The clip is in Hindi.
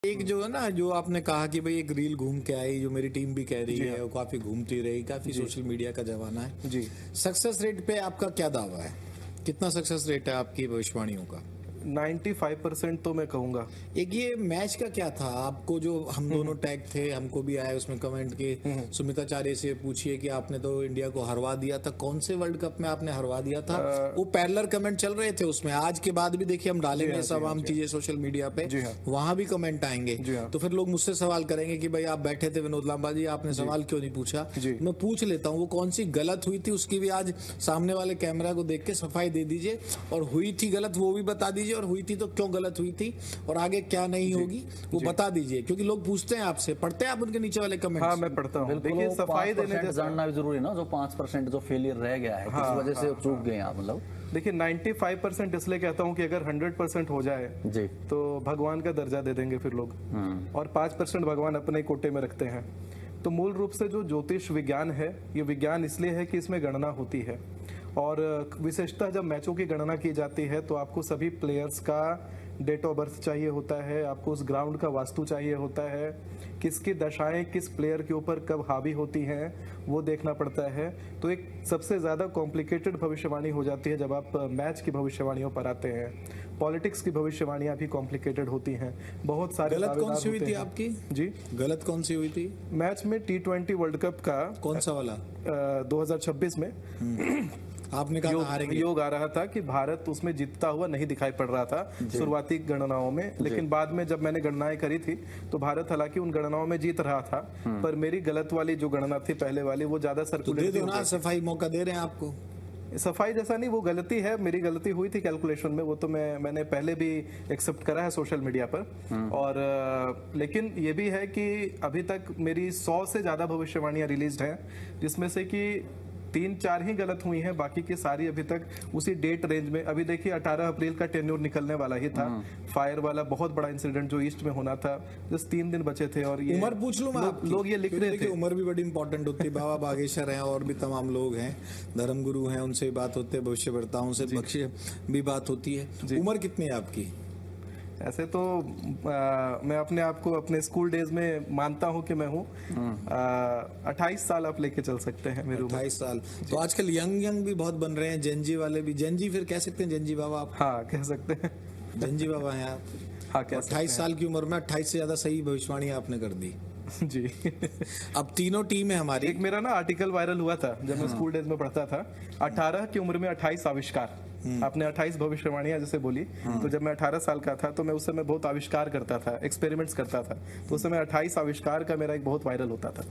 एक जो है ना, जो आपने कहा कि भाई एक रील घूम के आई, जो मेरी टीम भी कह रही है, वो काफी घूमती रही, काफी सोशल मीडिया का जमाना है जी। सक्सेस रेट पे आपका क्या दावा है? कितना सक्सेस रेट है आपकी भविष्यवाणियों का? 95% तो मैं कहूंगा। एक ये मैच का क्या था आपको, जो हम दोनों टैग थे, हमको भी आए उसमें कमेंट के सुमिताचार्य से पूछिए कि आपने तो इंडिया को हरवा दिया था, कौन से वर्ल्ड कप में आपने हरवा दिया था? वो पैरेलल कमेंट चल रहे थे उसमें, आज के बाद भी देखिए हम डालेंगे सब आम चीजें सोशल मीडिया पे, वहां भी कमेंट आएंगे, तो फिर लोग मुझसे सवाल करेंगे कि भाई आप बैठे थे विनोद लांबा जी, आपने सवाल क्यों नहीं पूछा? मैं पूछ लेता हूँ, वो कौन सी गलत हुई थी उसकी भी आज सामने वाले कैमरा को देख के सफाई दे दीजिए, और हुई थी गलत वो भी बता दीजिए, और हुई थी तो क्यों गलत हुई थी, और आगे क्या नहीं होगी वो बता दीजिए, क्योंकि लोग पूछते हैं आपसे, पढ़ते हैं आप उनके नीचे वाले कमेंट्स? हाँ, मैं पढ़ता हूँ। देखिए, सफाई देने जैसा जानना भी जरूरी है ना, जो 5% जो फेलियर रह गया है, किस वजह से चूक गए आप? मतलब देखिए, 95% इसलिए कहता हूँ कि अगर 100% हो जाए जी तो भगवान का दर्जा दे देंगे फिर लोग, और 5% भगवान अपने कोटे में रखते हैं। तो मूल रूप से जो ज्योतिष विज्ञान है, ये विज्ञान इसलिए है कि इसमें गणना होती है, और विशेषतः जब मैचों की गणना की जाती है तो आपको सभी प्लेयर्स का डेट ऑफ बर्थ चाहिए होता है, आपको उस ग्राउंड का वास्तु चाहिए होता है, किसकी दशाएं किस प्लेयर के ऊपर कब हावी होती हैं वो देखना पड़ता है। तो एक सबसे ज़्यादा कॉम्प्लिकेटेड भविष्यवाणी हो जाती है जब आप मैच की भविष्यवाणियों पर आते हैं। पॉलिटिक्स की भविष्यवाणियां भी कॉम्प्लिकेटेड होती हैं, बहुत सारे गलत कौन सी हुई थी आपकी जी? गलत कौन सी हुई थी मैच में T20 वर्ल्ड कप का कौन सा वाला? 2026 में आपने कहा योग आ रहा था कि भारत उसमें जीतता हुआ नहीं दिखाई पड़ रहा था शुरुआती गणनाओं में, लेकिन बाद में जब मैंने गणनाएं करी थी तो भारत हालांकि उन गणनाओं में जीत रहा था, पर मेरी गलत वाली जो गणना थी पहले वाली, वो ज्यादा सर्कुलेट थी। तो सफाई मौका दे रहे हैं आपको? सफाई जैसा नहीं, वो गलती है, मेरी गलती हुई थी कैलकुलेशन में, वो तो मैंने पहले भी एक्सेप्ट करा है सोशल मीडिया पर। और लेकिन ये भी है कि अभी तक मेरी 100 से ज्यादा भविष्यवाणियां रिलीज हैं, जिसमें से कि 3-4 ही गलत हुई हैं, बाकी की सारी अभी तक उसी डेट रेंज में। अभी देखिए 18 अप्रैल का टेन्योर निकलने वाला ही था, फायर वाला बहुत बड़ा इंसिडेंट जो ईस्ट में होना था, जस्ट 3 दिन बचे थे। और ये उम्र पूछ लूं मैं, लोग ये लिख रहे थे, उम्र भी बड़ी इंपॉर्टेंट होती है। बाबा बागेश्वर हैं और भी तमाम लोग हैं, धर्मगुरु हैं, उनसे बात होती है, भविष्यवक्ताओं से भी बात होती है। उम्र कितनी है आपकी? ऐसे तो मैं अपने आप को अपने स्कूल डेज में मानता हूं कि मैं हूं 28 साल आप लेके चल सकते हैं मेरे 28 साल। तो आजकल यंग भी बहुत बन रहे हैं, जेनजी वाले भी। जेनजी फिर कह सकते हैं जेनजी बाबा आप? हाँ, कह सकते हैं, जेनजी बाबा हैं आप। हाँ, 28 साल की उम्र में 28 से ज्यादा सही भविष्यवाणी आपने कर दी जी। अब तीनों टीम है हमारी। एक मेरा ना आर्टिकल वायरल हुआ था जब मैं स्कूल डेज में पढ़ता था, 18 की उम्र में 28 आविष्कार। आपने 28 भविष्यवाणियां जैसे बोली, तो जब मैं 18 साल का था तो मैं उस समय बहुत आविष्कार करता था, एक्सपेरिमेंट्स करता था, तो उस समय 28 आविष्कार का मेरा एक बहुत वायरल होता था।